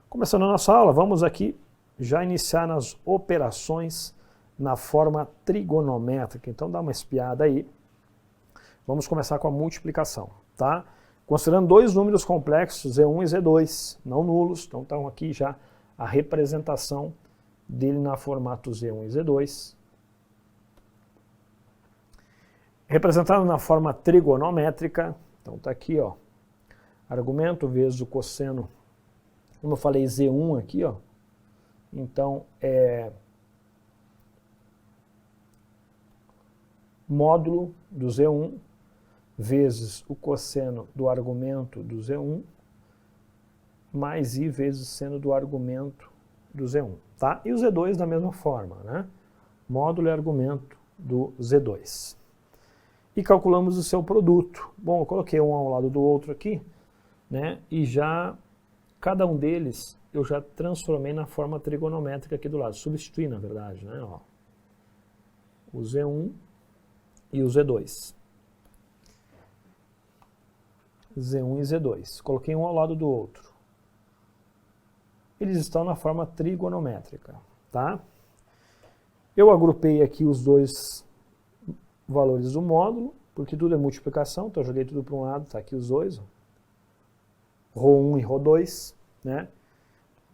Começando a nossa aula, vamos aqui já iniciar nas operações na forma trigonométrica. Então dá uma espiada aí. Vamos começar com a multiplicação, tá? Considerando dois números complexos, Z1 e Z2, não nulos, então estão aqui já a representação dele na formato Z1 e Z2. Representado na forma trigonométrica, então está aqui, ó, argumento vezes o cosseno, como eu falei, Z1 aqui, ó, então é módulo do Z1 vezes o cosseno do argumento do Z1 mais I vezes seno do argumento do Z1, tá? E o Z2 da mesma forma, né? Módulo e argumento do Z2. E calculamos o seu produto. Bom, eu coloquei um ao lado do outro aqui, né? E já, cada um deles, eu já transformei na forma trigonométrica aqui do lado. Substituí, na verdade, né? Ó, o Z1 e o Z2. Z1 e Z2. Coloquei um ao lado do outro. Eles estão na forma trigonométrica, tá? Eu agrupei aqui os dois valores do módulo, porque tudo é multiplicação, então eu joguei tudo para um lado, tá aqui os dois, ó. Ρ1 e Ρ2, né?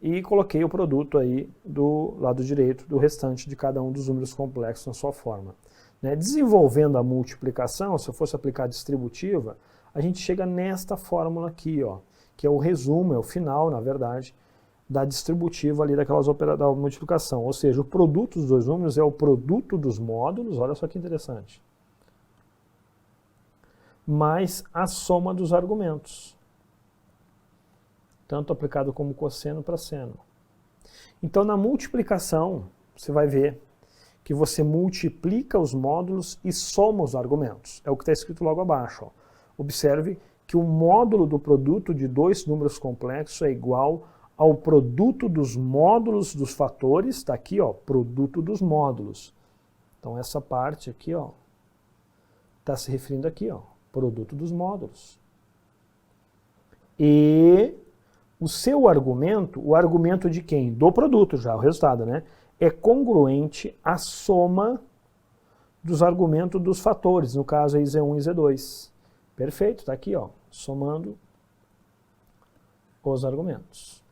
E coloquei o produto aí do lado direito do restante de cada um dos números complexos na sua forma. Né? Desenvolvendo a multiplicação, se eu fosse aplicar a distributiva, a gente chega nesta fórmula aqui, ó, que é o resumo, é o final, na verdade, da distributiva ali daquelas da multiplicação. Ou seja, o produto dos dois números é o produto dos módulos, olha só que interessante, mais a soma dos argumentos, tanto aplicado como cosseno para seno. Então, na multiplicação, você vai ver que você multiplica os módulos e soma os argumentos. É o que está escrito logo abaixo, ó. Observe que o módulo do produto de dois números complexos é igual ao produto dos módulos dos fatores, está aqui, ó, produto dos módulos. Então essa parte aqui, ó, está se referindo aqui, ó, produto dos módulos. E o seu argumento, o argumento de quem? Do produto já, o resultado, né? É congruente à soma dos argumentos dos fatores, no caso aí Z1 e Z2. Perfeito, está aqui, ó, somando os argumentos.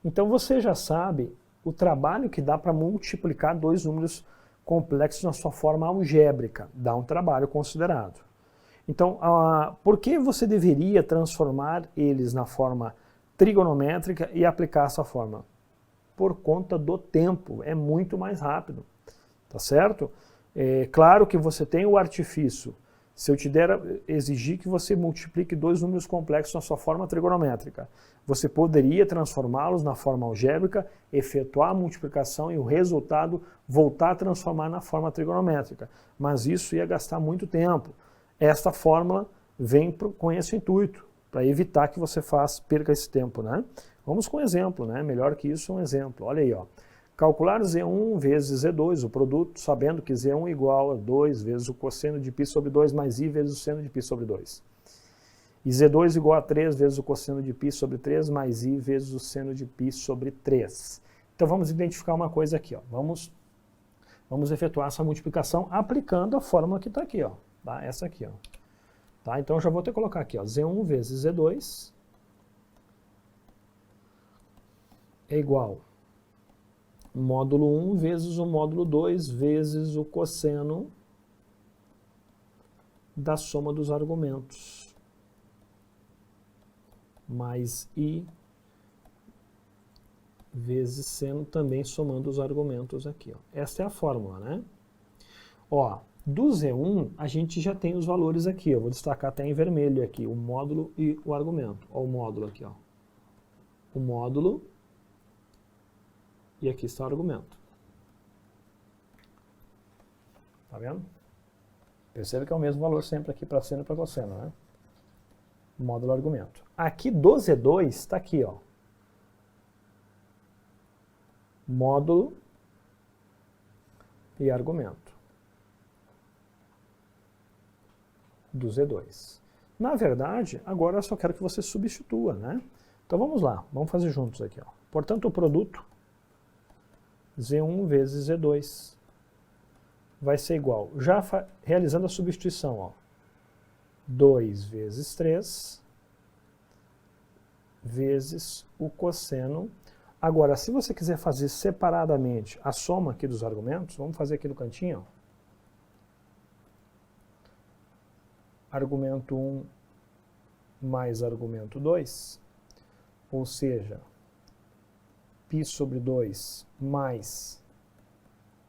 Então você já sabe o trabalho que dá para multiplicar dois números complexos na sua forma algébrica. Dá um trabalho considerado. Então, por que você deveria transformar eles na forma trigonométrica e aplicar essa forma? Por conta do tempo, é muito mais rápido, tá certo? É claro que você tem o artifício. Se eu te exigir que você multiplique dois números complexos na sua forma trigonométrica, você poderia transformá-los na forma algébrica, efetuar a multiplicação e o resultado voltar a transformar na forma trigonométrica. Mas isso ia gastar muito tempo. Esta fórmula vem com esse intuito, para evitar que você perca esse tempo, né? Vamos com um exemplo, né? Melhor que isso, um exemplo. Olha aí, ó. Calcular Z1 vezes Z2, o produto, sabendo que Z1 é igual a 2 vezes o cosseno de π sobre 2 mais I vezes o seno de π sobre 2. E Z2 igual a 3 vezes o cosseno de π sobre 3 mais I vezes o seno de π sobre 3. Então vamos identificar uma coisa aqui, ó. Vamos efetuar essa multiplicação aplicando a fórmula que está aqui, ó. Tá? Essa aqui, ó. Tá? Então eu já vou ter que colocar aqui, ó. Z1 vezes Z2 é igual módulo 1 vezes o módulo 2 vezes o cosseno da soma dos argumentos, mais I vezes seno, também somando os argumentos aqui, ó. Esta é a fórmula, né? Ó, do Z1 a gente já tem os valores aqui, eu vou destacar até em vermelho aqui, o módulo e o argumento. Ó, o módulo aqui, ó. O módulo. E aqui está o argumento. Tá vendo? Percebe que é o mesmo valor sempre aqui para seno e para cosseno, né? Módulo argumento. Aqui do Z2 está aqui, ó. Módulo e argumento do Z2. Na verdade, agora eu só quero que você substitua, né? Então vamos lá, vamos fazer juntos aqui. Ó. Portanto, o produto Z1 vezes Z2 vai ser igual, já realizando a substituição, ó, 2 vezes 3 vezes o cosseno. Agora, se você quiser fazer separadamente a soma aqui dos argumentos, vamos fazer aqui no cantinho, ó. Argumento 1 mais argumento 2, ou seja, π sobre 2 mais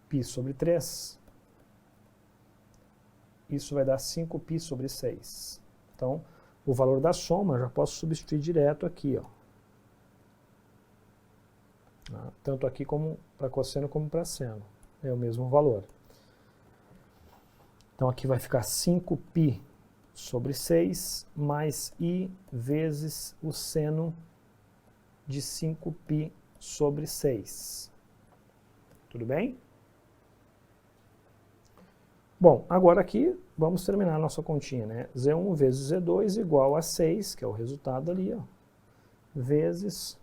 π sobre 3, isso vai dar 5π sobre 6. Então, o valor da soma eu já posso substituir direto aqui, ó. Tanto aqui como para cosseno como para seno. É o mesmo valor. Então aqui vai ficar 5π sobre 6 mais i vezes o seno de 5π sobre 6. Tudo bem? Bom, agora aqui vamos terminar a nossa continha, né? Z1 vezes Z2 igual a 6, que é o resultado ali, ó, vezes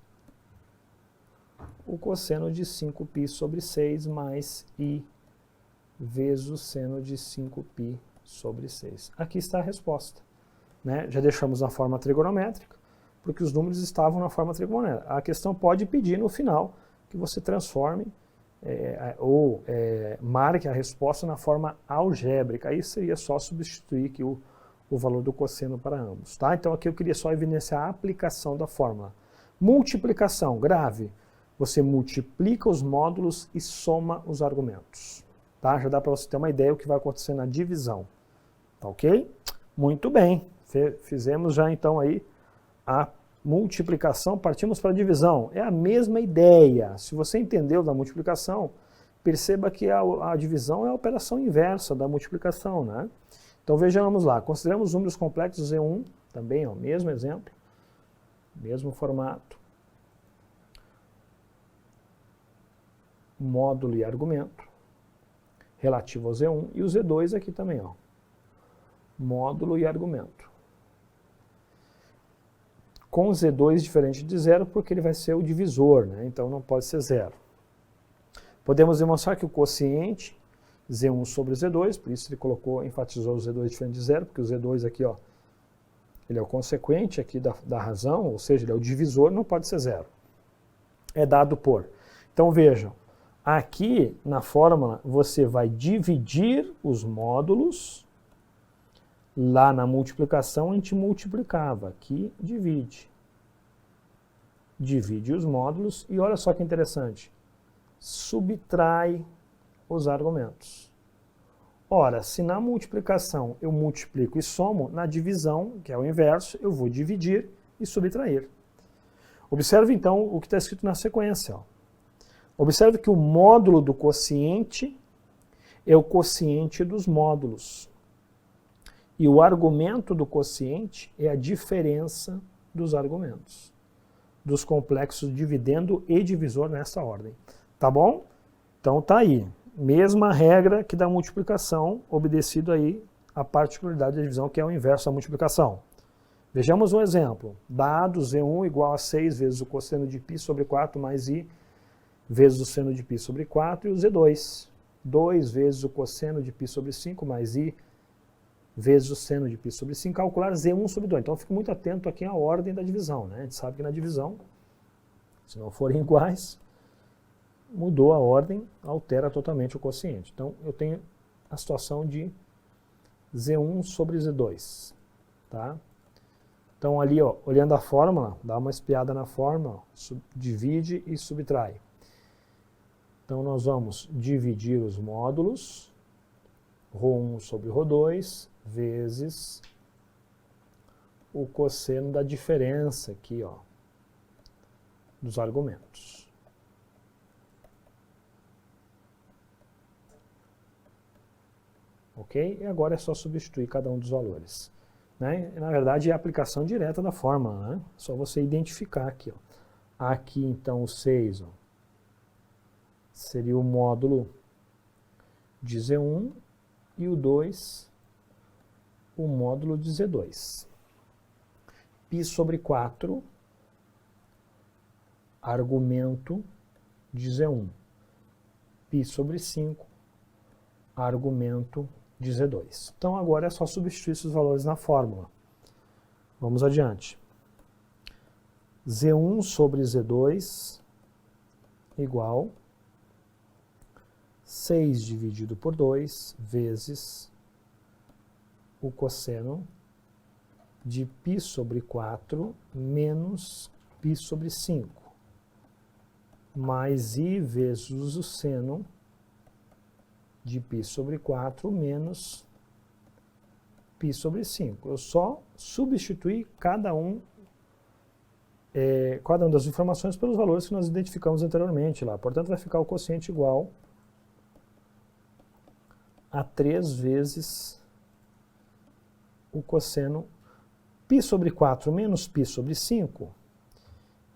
o cosseno de 5π sobre 6 mais i vezes o seno de 5π sobre 6. Aqui está a resposta. Né? Já deixamos na forma trigonométrica, porque os números estavam na forma trigonométrica. A questão pode pedir no final que você transforme marque a resposta na forma algébrica. Aí seria só substituir aqui o valor do cosseno para ambos. Tá? Então aqui eu queria só evidenciar a aplicação da fórmula. Multiplicação, grave. Você multiplica os módulos e soma os argumentos. Tá? Já dá para você ter uma ideia do que vai acontecer na divisão. Tá ok? Muito bem. Fizemos já então aí a multiplicação, partimos para a divisão. É a mesma ideia. Se você entendeu da multiplicação, perceba que a divisão é a operação inversa da multiplicação, né? Então vejamos lá. Consideramos números complexos Z1, também, ó, mesmo exemplo, mesmo formato. Módulo e argumento relativo ao Z1 e o Z2 aqui também, ó. Módulo e argumento. Com Z2 diferente de zero porque ele vai ser o divisor, né? Então não pode ser zero. Podemos demonstrar que o quociente Z1 sobre Z2, por isso ele enfatizou o Z2 diferente de zero, porque o Z2 aqui, ó, ele é o consequente aqui da razão, ou seja, ele é o divisor, não pode ser zero. É dado por. Então vejam, aqui na fórmula você vai dividir os módulos, lá na multiplicação a gente multiplicava, aqui divide. Divide os módulos e olha só que interessante, subtrai os argumentos. Ora, se na multiplicação eu multiplico e somo, na divisão, que é o inverso, eu vou dividir e subtrair. Observe então o que está escrito na sequência, ó. Observe que o módulo do quociente é o quociente dos módulos. E o argumento do quociente é a diferença dos argumentos. Dos complexos dividendo e divisor nessa ordem. Tá bom? Então tá aí. Mesma regra que da multiplicação, obedecido aí a particularidade da divisão, que é o inverso da multiplicação. Vejamos um exemplo. Dado Z1 igual a 6 vezes o cosseno de π sobre 4 mais i vezes o seno de π sobre 4 e o Z2. 2 vezes o cosseno de π sobre 5 mais i vezes o seno de π sobre 5, calcular Z1 sobre 2. Então fique muito atento aqui à ordem da divisão, né? A gente sabe que na divisão, se não forem iguais, mudou a ordem, altera totalmente o quociente. Então eu tenho a situação de Z1 sobre Z2. Tá? Então ali, ó, olhando a fórmula, dá uma espiada na fórmula, divide e subtrai. Então nós vamos dividir os módulos, ρ1 sobre ρ2, vezes o cosseno da diferença aqui, ó, dos argumentos. Ok? E agora é só substituir cada um dos valores. Né? Na verdade é a aplicação direta da fórmula, né? Só você identificar aqui, ó. Aqui então o 6, ó, seria o módulo de Z1 e o 2, o módulo de Z2. π sobre 4 argumento de Z1. Π sobre 5, argumento de Z2. Então agora é só substituir esses valores na fórmula. Vamos adiante. Z1 sobre Z2 igual 6 dividido por 2 vezes o cosseno de π sobre 4 menos π sobre 5, mais I vezes o seno de π sobre 4 menos π sobre 5. Eu só substituí cada uma das informações pelos valores que nós identificamos anteriormente lá. Portanto, vai ficar o quociente igual a 3 vezes o cosseno π sobre 4 menos π sobre 5.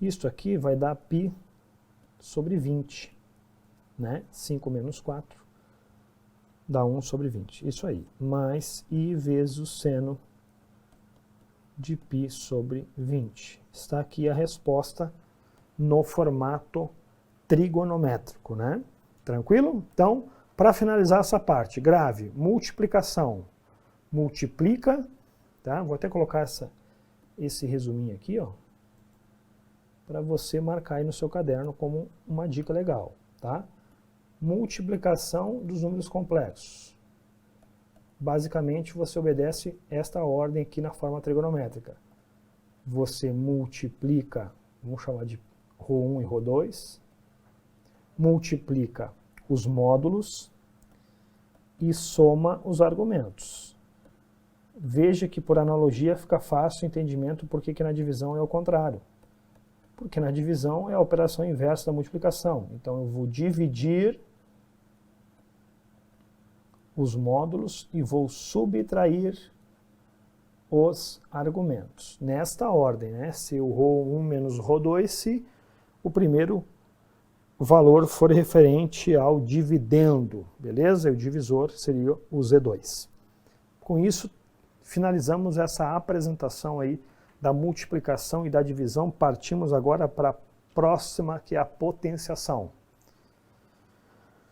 Isto aqui vai dar π sobre 20, né? 5 menos 4 dá 1 sobre 20. Isso aí. Mais I vezes o seno de π sobre 20. Está aqui a resposta no formato trigonométrico, né? Tranquilo? Então, para finalizar essa parte, grave, multiplicação. Multiplica, tá? Vou até colocar esse resuminho aqui, ó, para você marcar aí no seu caderno como uma dica legal, tá? Multiplicação dos números complexos. Basicamente, você obedece esta ordem aqui na forma trigonométrica. Você multiplica, vamos chamar de ρ1 e ρ2, multiplica os módulos e soma os argumentos. Veja que por analogia fica fácil o entendimento por que na divisão é o contrário. Porque na divisão é a operação inversa da multiplicação. Então eu vou dividir os módulos e vou subtrair os argumentos. Nesta ordem, né? Se o ρ1 menos ρ2, se o primeiro valor for referente ao dividendo, beleza? E o divisor seria o Z2. Com isso, finalizamos essa apresentação aí da multiplicação e da divisão. Partimos agora para a próxima, que é a potenciação.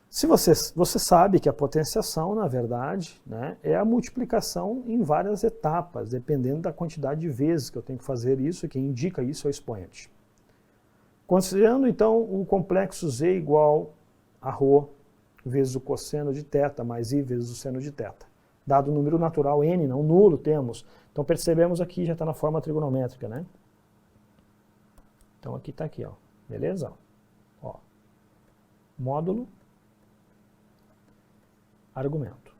Se você sabe que a potenciação, na verdade, né, é a multiplicação em várias etapas, dependendo da quantidade de vezes que eu tenho que fazer isso, e quem indica isso é o expoente. Considerando, então, o complexo Z igual a ρ vezes o cosseno de θ mais I vezes o seno de θ. Dado o número natural n, não nulo, temos. Então, percebemos aqui, já está na forma trigonométrica, né? Então, aqui está aqui, ó. Beleza? Ó. Módulo, argumento.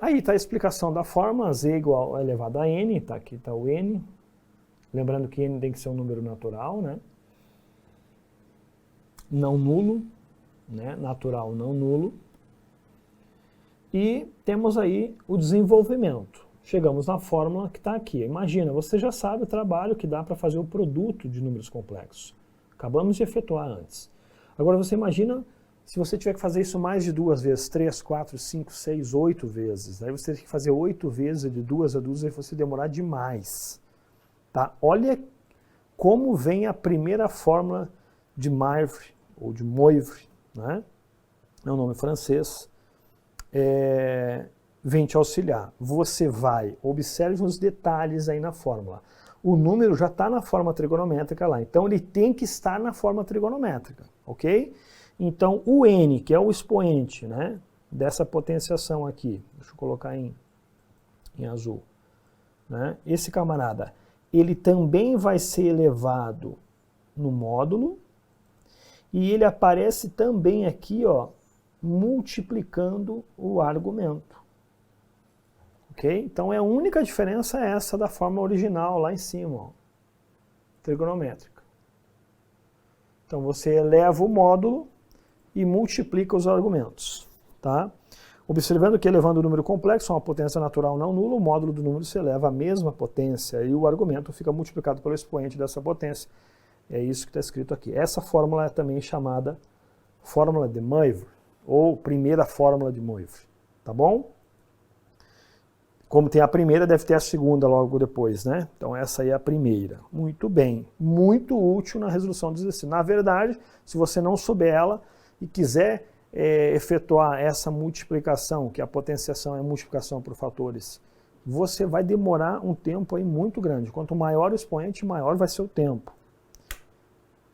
Aí está a explicação da forma, z igual a elevado a n, tá? Aqui está o n. Lembrando que n tem que ser um número natural, né? Não nulo, né? Natural não nulo. E temos aí o desenvolvimento. Chegamos na fórmula que está aqui. Imagina, você já sabe o trabalho que dá para fazer o produto de números complexos. Acabamos de efetuar antes. Agora você imagina se você tiver que fazer isso mais de 2 vezes, 3, 4, 5, 6, 8 vezes. Aí você tem que fazer 8 vezes de 2 a 2 e você demorar demais. Tá? Olha como vem a primeira fórmula de Moivre, ou de Moivre, né? É um nome francês. Vem te auxiliar. Você vai, observe os detalhes aí na fórmula. O número já está na forma trigonométrica lá, então ele tem que estar na forma trigonométrica, ok? Então o n, que é o expoente, né, dessa potenciação aqui, deixa eu colocar em azul, né, esse camarada, ele também vai ser elevado no módulo e ele aparece também aqui, ó, multiplicando o argumento. Okay? Então a única diferença é essa da forma original lá em cima, ó, trigonométrica. Então você eleva o módulo e multiplica os argumentos. Tá? Observando que elevando o número complexo a uma potência natural não nula, o módulo do número se eleva à mesma potência e o argumento fica multiplicado pelo expoente dessa potência. É isso que está escrito aqui. Essa fórmula é também chamada fórmula de Moivre, ou primeira fórmula de Moivre. Tá bom? Como tem a primeira, deve ter a segunda logo depois, né? Então essa aí é a primeira. Muito bem. Muito útil na resolução do exercício. Na verdade, se você não souber ela e quiser efetuar essa multiplicação, que a potenciação é multiplicação por fatores, você vai demorar um tempo aí muito grande. Quanto maior o expoente, maior vai ser o tempo.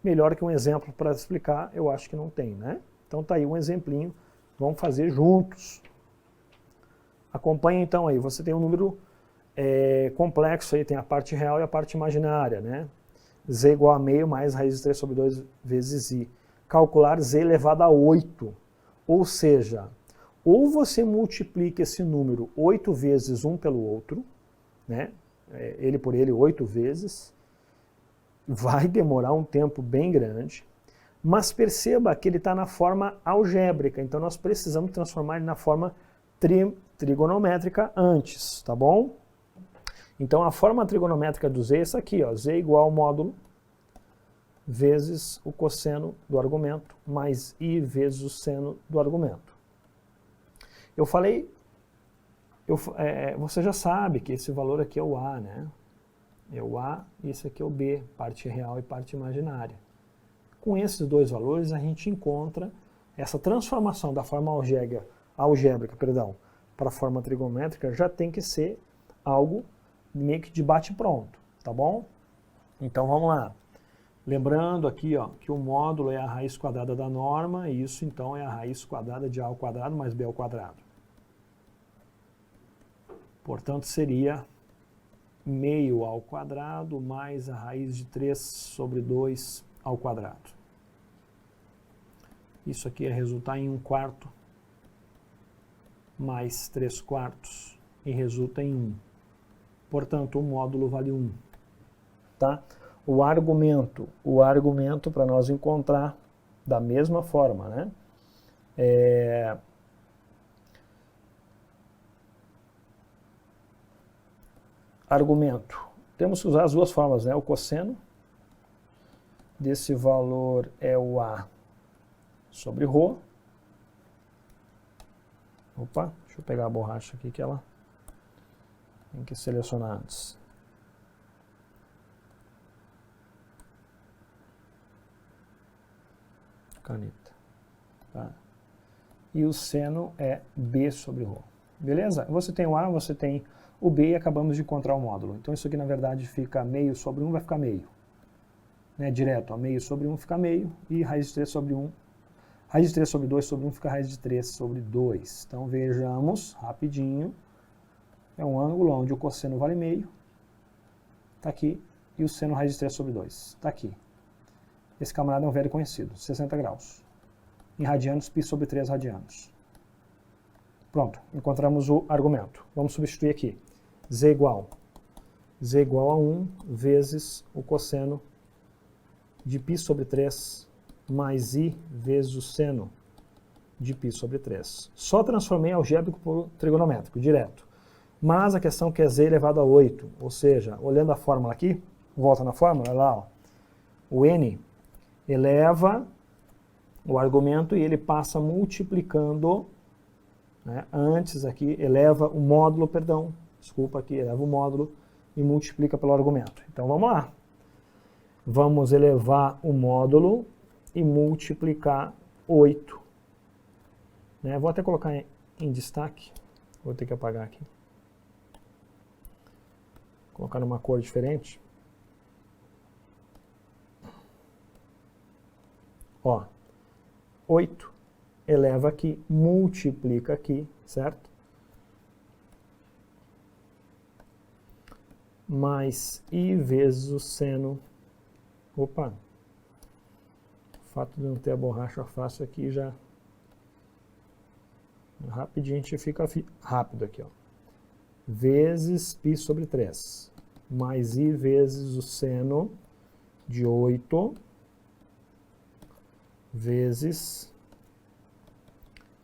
Melhor que um exemplo para explicar, eu acho que não tem, né? Então tá aí um exemplinho. Vamos fazer juntos. Acompanha então aí, você tem um número complexo aí, tem a parte real e a parte imaginária, né? Z igual a meio mais raiz de 3 sobre 2 vezes I. Calcular Z elevado a 8. Ou seja, ou você multiplica esse número 8 vezes um pelo outro, né? Ele por ele 8 vezes, vai demorar um tempo bem grande, mas perceba que ele está na forma algébrica, então nós precisamos transformar ele na forma trigonométrica antes, tá bom? Então a forma trigonométrica do Z é essa aqui, ó, Z igual ao módulo vezes o cosseno do argumento mais I vezes o seno do argumento. Eu falei, você já sabe que esse valor aqui é o A, né? É o A e esse aqui é o B, parte real e parte imaginária. Com esses dois valores a gente encontra essa transformação da forma algébrica, para a forma trigonométrica, já tem que ser algo meio que de bate-pronto, tá bom? Então vamos lá. Lembrando aqui, ó, que o módulo é a raiz quadrada da norma, e isso então é a raiz quadrada de A ao quadrado mais B ao quadrado. Portanto, seria meio ao quadrado mais a raiz de 3 sobre 2 ao quadrado. Isso aqui é resultar em 1/4 mais 3/4 e resulta em 1. Portanto, o módulo vale 1. Tá? O argumento para nós encontrar da mesma forma, né? Argumento. Temos que usar as duas formas, né? O cosseno desse valor é o A sobre ρ. Opa, deixa eu pegar a borracha aqui que ela tem que selecionar antes. Caneta. Tá? E o seno é B sobre ρ. Beleza? Você tem o A, você tem o B e acabamos de encontrar o módulo. Então isso aqui na verdade fica meio sobre 1, vai ficar meio. Né? Direto, ó, meio sobre 1 fica meio e raiz de 3 sobre 1. Raiz de 3 sobre 2 sobre 1 fica raiz de 3 sobre 2. Então vejamos rapidinho. É um ângulo onde o cosseno vale meio. Está aqui. E o seno raiz de 3 sobre 2. Está aqui. Esse camarada é um velho conhecido. 60 graus. Em radianos, π sobre 3 radianos. Pronto. Encontramos o argumento. Vamos substituir aqui. Z igual a 1 vezes o cosseno de π sobre 3 mais I vezes o seno de π sobre 3. Só transformei algébrico por trigonométrico, direto. Mas a questão que é Z elevado a 8, ou seja, olhando a fórmula aqui, volta na fórmula, olha lá, ó, o N eleva o argumento e ele passa multiplicando, né, antes aqui, eleva o módulo, eleva o módulo e multiplica pelo argumento. Então vamos lá. Vamos elevar o módulo e multiplicar 8. Né? Vou até colocar em destaque. Vou ter que apagar aqui. Colocar numa cor diferente. Ó, 8 eleva aqui, multiplica aqui, certo? Mais I vezes o seno. Opa! O fato de não ter a borracha fácil aqui já... Rapidinho a gente fica rápido aqui, ó. Vezes π sobre 3. Mais I vezes o seno de 8 vezes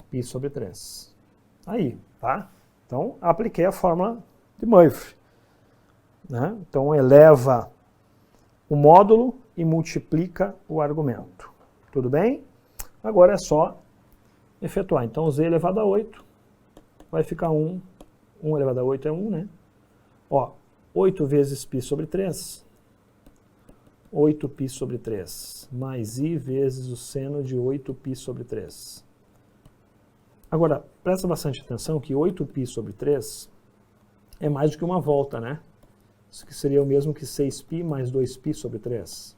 π sobre 3. Aí, tá? Então, apliquei a fórmula de Murphy. Né? Então, eleva o módulo e multiplica o argumento. Tudo bem? Agora é só efetuar. Então, Z elevado a 8 vai ficar 1 1 elevado a 8 é 1, né? Ó, 8 vezes π sobre 3, 8π sobre 3, mais i vezes o seno de 8π sobre 3. Agora, presta bastante atenção que 8π sobre 3 é mais do que uma volta, né? Isso que seria o mesmo que 6π mais 2π sobre 3.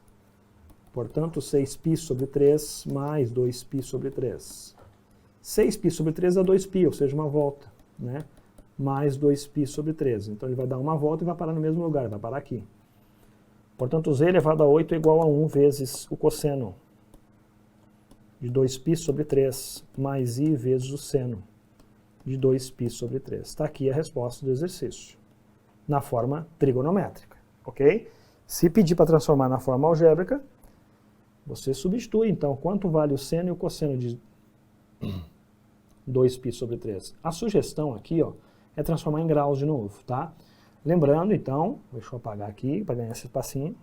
Portanto, 6π sobre 3 mais 2π sobre 3. 6π sobre 3 é 2π, ou seja, uma volta, né? Mais 2π sobre 3. Então ele vai dar uma volta e vai parar no mesmo lugar, vai parar aqui. Portanto, z elevado a 8 é igual a 1 vezes o cosseno de 2π sobre 3 mais i vezes o seno de 2π sobre 3. Está aqui a resposta do exercício, na forma trigonométrica, ok? Se pedir para transformar na forma algébrica, você substitui, então, quanto vale o seno e o cosseno de 2π sobre 3. A sugestão aqui, ó, é transformar em graus de novo, tá? Lembrando, então, deixa eu apagar aqui para ganhar esse espacinho.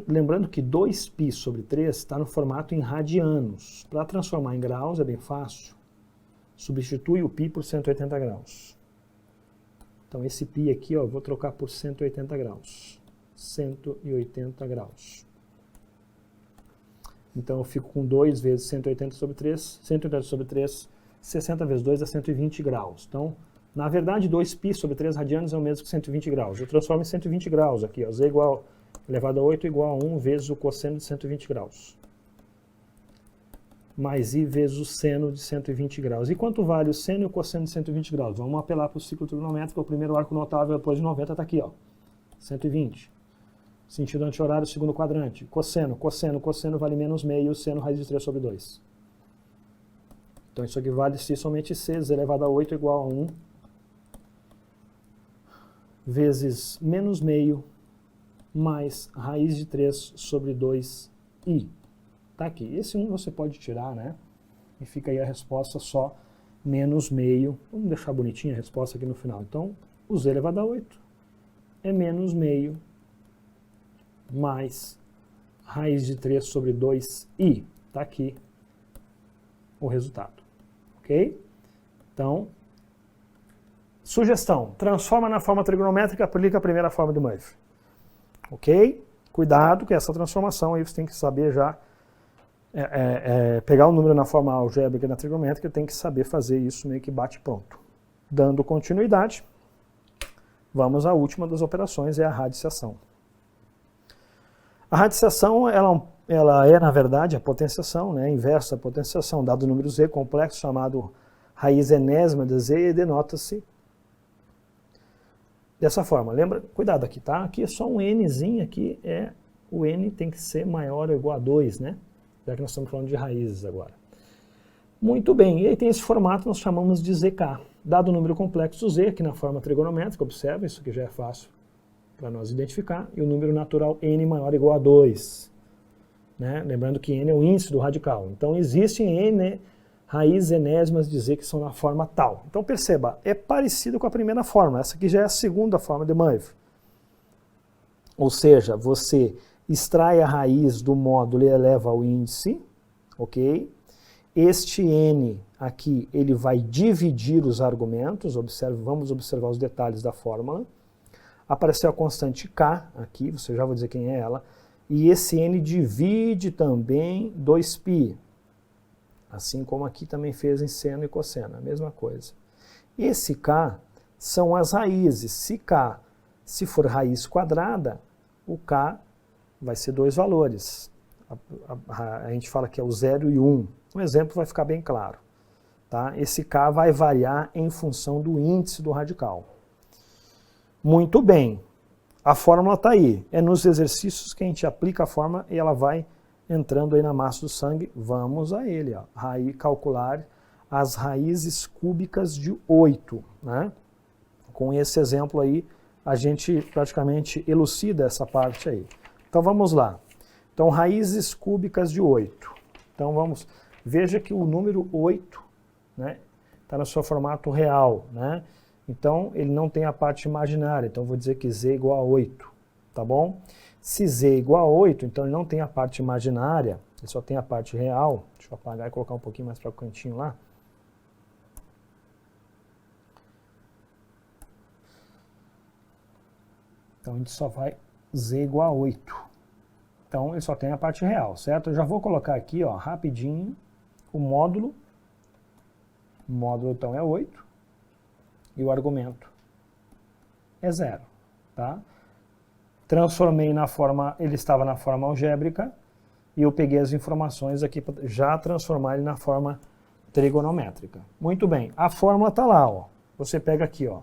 Lembrando que 2π sobre 3 está no formato em radianos. Para transformar em graus é bem fácil. Substitui o π por 180 graus. Então esse π aqui, ó, vou trocar por 180 graus. 180 graus. Então eu fico com 2 vezes 180 sobre 3, 180 sobre 3, 60 vezes 2 é 120 graus. Então, na verdade, 2π sobre 3 radianos é o mesmo que 120 graus. Eu transformo em 120 graus aqui, ó, z igual elevado a 8 igual a 1 vezes o cosseno de 120 graus. Mais i vezes o seno de 120 graus. E quanto vale o seno e o cosseno de 120 graus? Vamos apelar para o ciclo trigonométrico. O primeiro arco notável depois de 90 está aqui, ó, 120. Sentido anti-horário, segundo quadrante. Cosseno, cosseno, cosseno vale menos meio, seno raiz de 3 sobre 2. Então isso aqui vale se somente c, z elevado a 8 igual a 1 vezes menos meio mais raiz de 3 sobre 2i. Tá aqui. Esse 1 você pode tirar, né? E fica aí a resposta só menos meio. Vamos deixar bonitinha a resposta aqui no final. Então, o z elevado a 8 é menos meio mais raiz de 3 sobre 2i. Tá aqui o resultado. Ok? Então, sugestão. Transforma na forma trigonométrica, aplica a primeira forma de Murphy. Ok? Cuidado que essa transformação aí você tem que saber já pegar o número na forma algébrica e na trigonométrica, tem que saber fazer isso meio que bate pronto. Dando continuidade, vamos à última das operações, é a radiciação. A radiciação, ela é, na verdade, a potenciação, né, inversa da potenciação, dado o número z complexo chamado raiz enésima de z, e denota-se dessa forma. Lembra? Cuidado aqui, tá? Aqui é só um nzinho, aqui o n tem que ser maior ou igual a 2, né? Já que nós estamos falando de raízes agora. Muito bem, e aí tem esse formato, nós chamamos de zk. Dado o número complexo z, aqui na forma trigonométrica, observa, isso aqui já é fácil para nós identificar, e o número natural n maior ou igual a 2. Né? Lembrando que n é o índice do radical. Então existem n raízes enésimas de z que são na forma tal. Então perceba, é parecido com a primeira forma, essa aqui já é a segunda forma de Murphy. Ou seja, você extrai a raiz do módulo e eleva ao índice, ok? Este n aqui, ele vai dividir os argumentos, vamos observar os detalhes da fórmula. Apareceu a constante k aqui, você já vai dizer quem é ela, e esse n divide também 2π, assim como aqui também fez em seno e cosseno, a mesma coisa. Esse k são as raízes, se for raiz quadrada, o k vai ser 2 valores. A gente fala que é o 0 e 1. Um exemplo vai ficar bem claro. Tá? Esse k vai variar em função do índice do radical. Muito bem. A fórmula está aí. É nos exercícios que a gente aplica a fórmula e ela vai entrando aí na massa do sangue. Vamos a ele. Ó. Calcular as raízes cúbicas de 8. Né? Com esse exemplo aí, a gente praticamente elucida essa parte aí. Então vamos lá. Então, raízes cúbicas de 8. Então veja que o número 8, né, está no seu formato real, né? Então ele não tem a parte imaginária, então eu vou dizer que z igual a 8, tá bom? Se z igual a 8, então ele não tem a parte imaginária, ele só tem a parte real. Deixa eu apagar e colocar um pouquinho mais para o cantinho lá. Então, a gente só vai z igual a 8. Então, ele só tem a parte real, certo? Eu já vou colocar aqui, ó, rapidinho, o módulo. O módulo, então, é 8. E o argumento é 0, tá? Transformei na forma, ele estava na forma algébrica, e eu peguei as informações aqui para já transformar ele na forma trigonométrica. Muito bem, a fórmula está lá, ó. Você pega aqui, ó,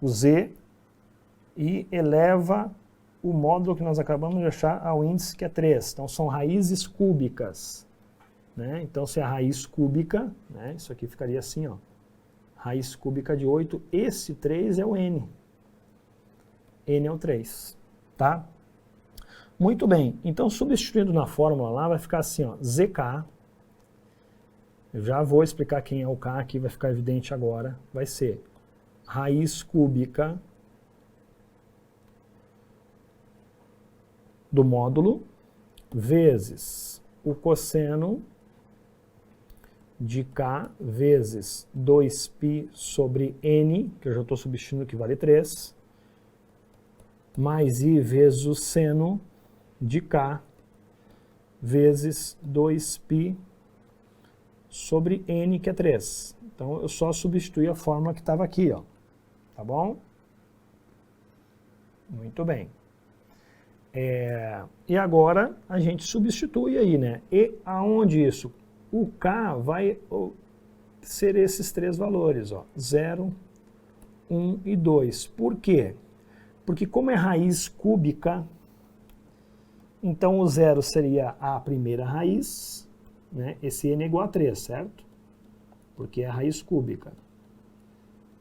o z e eleva o módulo que nós acabamos de achar ao índice que é 3. Então são raízes cúbicas, né? Então se é a raiz cúbica, né, isso aqui ficaria assim, ó, raiz cúbica de 8, esse 3 é o n. N é o 3, tá? Muito bem, então substituindo na fórmula lá, vai ficar assim, ó, zk, eu já vou explicar quem é o k aqui, vai ficar evidente agora, vai ser raiz cúbica do módulo vezes o cosseno de k vezes 2π sobre n, que eu já estou substituindo que vale 3, mais i vezes o seno de k vezes 2π sobre n, que é 3. Então, eu só substituí a fórmula que estava aqui, ó. Tá bom? Muito bem. E agora, a gente substitui aí, né? E aonde isso? O k vai ser esses três valores, ó. 0, 1 e 2. Por quê? Porque como é raiz cúbica, então o 0 seria a primeira raiz, né? Esse n é igual a 3, certo? Porque é a raiz cúbica.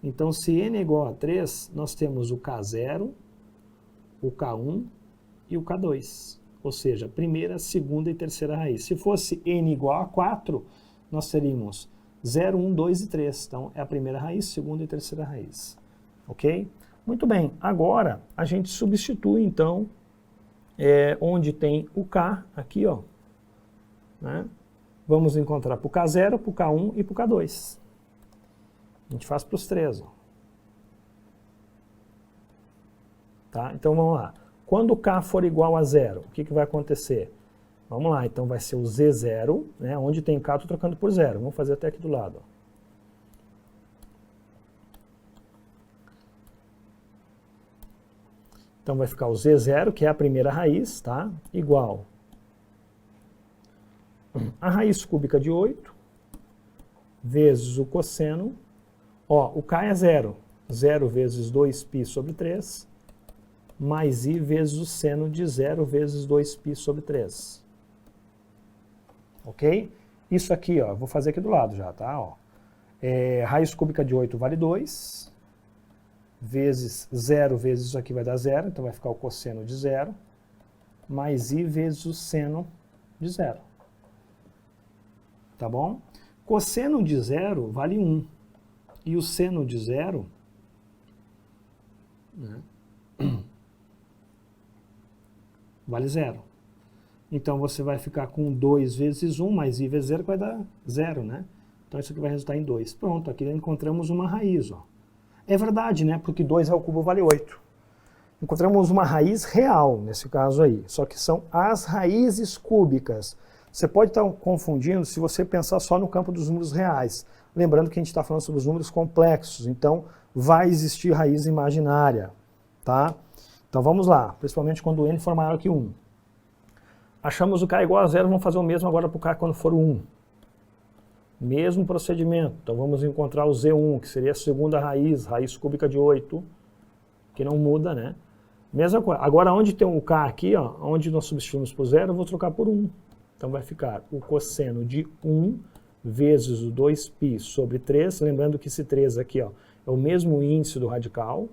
Então, se n é igual a 3, nós temos o k0, o k1 e o k2. Ou seja, primeira, segunda e terceira raiz. Se fosse n igual a 4, nós teríamos 0, 1, 2 e 3. Então, é a primeira raiz, segunda e terceira raiz. Ok? Muito bem. Agora, a gente substitui, então, onde tem o k, aqui, ó, né? Vamos encontrar para o k0, para o k1 e para o k2. A gente faz para os três, ó. Tá? Então, vamos lá. Quando o k for igual a 0, o que vai acontecer? Vamos lá, então vai ser o z0, né? Onde tem k, estou trocando por 0. Vamos fazer até aqui do lado, ó. Então vai ficar o z0, que é a primeira raiz, tá? Igual a raiz cúbica de 8 vezes o cosseno. Ó, o k é 0. 0 vezes 2π sobre 3, mais i vezes o seno de 0 vezes 2π sobre 3. Ok? Isso aqui, ó, vou fazer aqui do lado já, tá? Ó. Raiz cúbica de 8 vale 2, vezes 0 vezes isso aqui vai dar 0, então vai ficar o cosseno de 0, mais i vezes o seno de 0. Tá bom? Cosseno de 0 vale 1, e o seno de 0, né, vale 0. Então, você vai ficar com 2 vezes 1, mais i vezes 0, que vai dar 0, né? Então, isso aqui vai resultar em 2. Pronto, aqui encontramos uma raiz, ó. É verdade, né? Porque 2 ao cubo vale 8. Encontramos uma raiz real, nesse caso aí. Só que são as raízes cúbicas. Você pode estar confundindo se você pensar só no campo dos números reais. Lembrando que a gente está falando sobre os números complexos. Então, vai existir raiz imaginária, tá? Então, vamos lá. Principalmente quando o n for maior que 1. Achamos o k igual a 0, vamos fazer o mesmo agora para o k quando for 1. Mesmo procedimento. Então, vamos encontrar o z1, que seria a segunda raiz, raiz cúbica de 8, que não muda, né? Mesma coisa. Agora, onde tem o k aqui, ó, onde nós substituímos por 0, eu vou trocar por 1. Então, vai ficar o cosseno de 1 vezes o 2π sobre 3. Lembrando que esse 3 aqui, ó, é o mesmo índice do radical.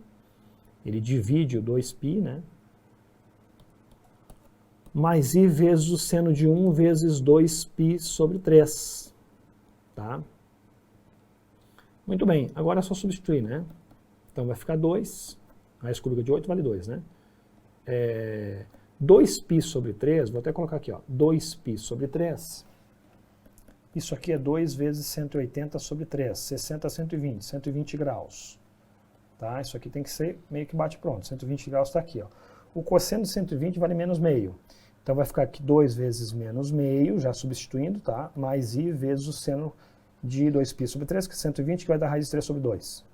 Ele divide o 2π, né? Mais i vezes o seno de 1 vezes 2π sobre 3. Tá? Muito bem, agora é só substituir, né? Então vai ficar 2, raiz cúbica de 8 vale 2, né? 2π sobre 3, vou até colocar aqui, ó, 2π sobre 3, isso aqui é 2 vezes 180 sobre 3, 60 a 120, 120 graus. Tá? Isso aqui tem que ser meio que bate pronto, 120 graus está aqui. Ó. O cosseno de 120 vale menos meio. Então vai ficar aqui 2 vezes menos meio, já substituindo, tá? Mais i vezes o seno de 2π sobre 3, que é 120, que vai dar raiz de 3 sobre 2.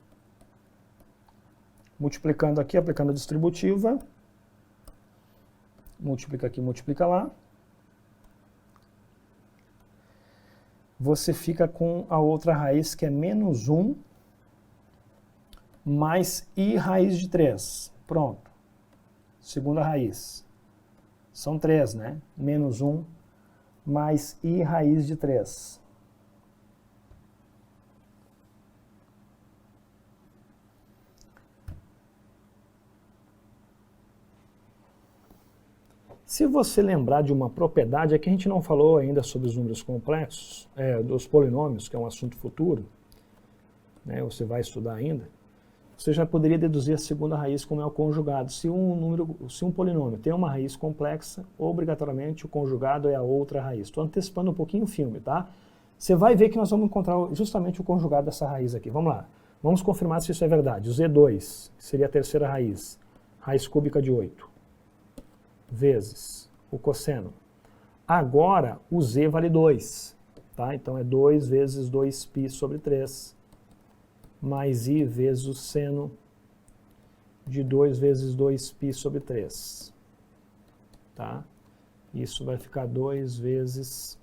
Multiplicando aqui, aplicando a distributiva. Multiplica aqui, multiplica lá. Você fica com a outra raiz, que é menos 1 mais i raiz de 3. Pronto. Segunda raiz. São 3, né? Menos 1 mais i raiz de 3. Se você lembrar de uma propriedade, é que a gente não falou ainda sobre os números complexos, dos polinômios, que é um assunto futuro, né, você vai estudar ainda, você já poderia deduzir a segunda raiz como é o conjugado. Se um polinômio tem uma raiz complexa, obrigatoriamente o conjugado é a outra raiz. Estou antecipando um pouquinho o filme, tá? Você vai ver que nós vamos encontrar justamente o conjugado dessa raiz aqui. Vamos lá. Vamos confirmar se isso é verdade. O Z2 seria a terceira raiz cúbica de 8. Vezes o cosseno. Agora, o z vale 2, tá? Então é 2 vezes 2π sobre 3, mais i vezes o seno de 2 vezes 2π sobre 3, tá? Isso vai ficar 2 vezes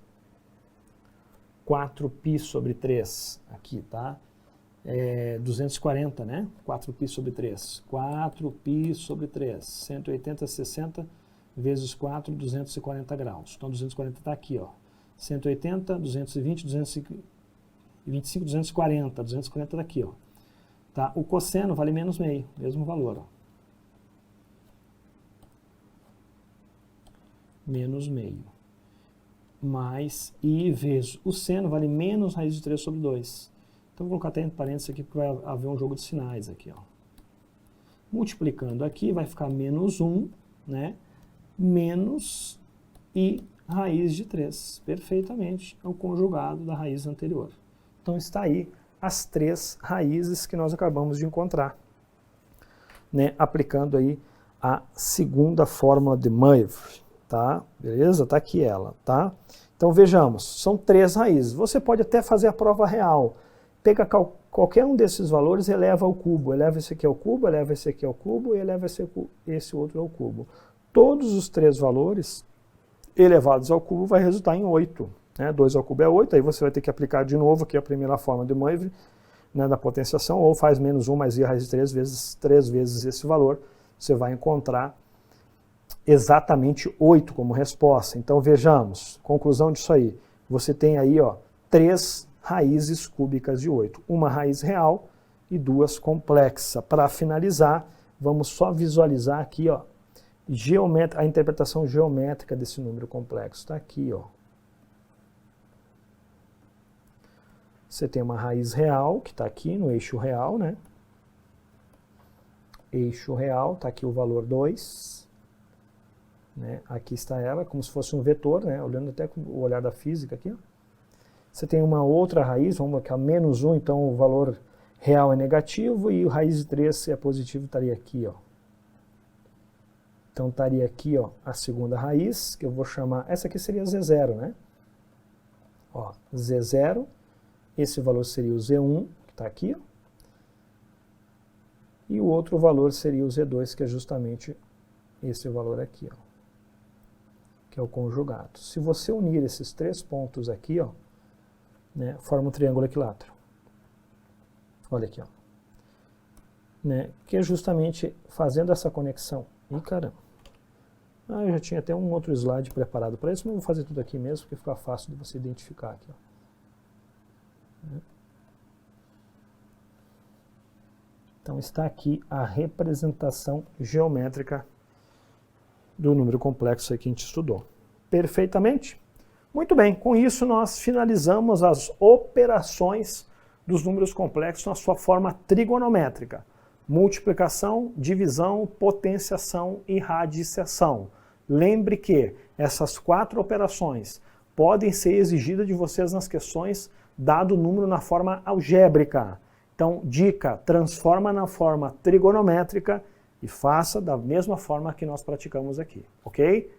4π sobre 3 aqui, tá? 240, né? 4π sobre 3. 4π sobre 3. 180, 60 vezes 4, 240 graus. Então, 240 está aqui, ó. 180, 220, 225, 240. 240 está aqui, ó. Tá? O cosseno vale menos meio, mesmo valor, ó. Menos meio. Mais i vezes o seno vale menos raiz de 3 sobre 2. Então, vou colocar até entre parênteses aqui, porque vai haver um jogo de sinais aqui, ó. Multiplicando aqui, vai ficar menos 1, né? Menos i raiz de 3. Perfeitamente, é o conjugado da raiz anterior. Então está aí as 3 raízes que nós acabamos de encontrar, né? Aplicando aí a segunda fórmula de Moivre, tá? Beleza? Tá aqui ela, tá? Então vejamos, são 3 raízes. Você pode até fazer a prova real. Pega qualquer um desses valores e eleva ao cubo. Eleva esse aqui ao cubo, eleva esse aqui ao cubo e eleva esse outro ao cubo. Todos os 3 valores elevados ao cubo vai resultar em 8. Né? 2 ao cubo é 8, aí você vai ter que aplicar de novo aqui a primeira forma de Moivre, né, da potenciação, ou faz menos 1 mais i raiz de 3 vezes esse valor, você vai encontrar exatamente 8 como resposta. Então vejamos, conclusão disso aí, você tem aí, ó, 3 raízes cúbicas de 8, uma raiz real e 2 complexa. Para finalizar, vamos só visualizar aqui, ó, a interpretação geométrica desse número complexo. Está aqui, ó. Você tem uma raiz real, que está aqui no eixo real, né? Eixo real, está aqui o valor 2. Né? Aqui está ela, como se fosse um vetor, né? Olhando até com o olhar da física aqui, ó. Você tem uma outra raiz, vamos colocar menos 1, então o valor real é negativo, e o raiz de 3, se é positivo, estaria aqui, ó. Então estaria aqui, ó, a segunda raiz, que eu vou chamar, essa aqui seria Z0, né? Ó, Z0, esse valor seria o Z1, que está aqui, ó. E o outro valor seria o Z2, que é justamente esse valor aqui, ó, que é o conjugado. Se você unir esses 3 pontos aqui, ó, né, forma um triângulo equilátero. Olha aqui, ó. Né, que é justamente fazendo essa conexão. Ih, caramba. Eu já tinha até um outro slide preparado para isso, mas vou fazer tudo aqui mesmo, porque fica fácil de você identificar aqui, ó. Então está aqui a representação geométrica do número complexo aí que a gente estudou. Perfeitamente? Muito bem, com isso nós finalizamos as operações dos números complexos na sua forma trigonométrica. Multiplicação, divisão, potenciação e radiciação. Lembre que essas 4 operações podem ser exigidas de vocês nas questões dado o número na forma algébrica. Então, dica, transforma na forma trigonométrica e faça da mesma forma que nós praticamos aqui, ok?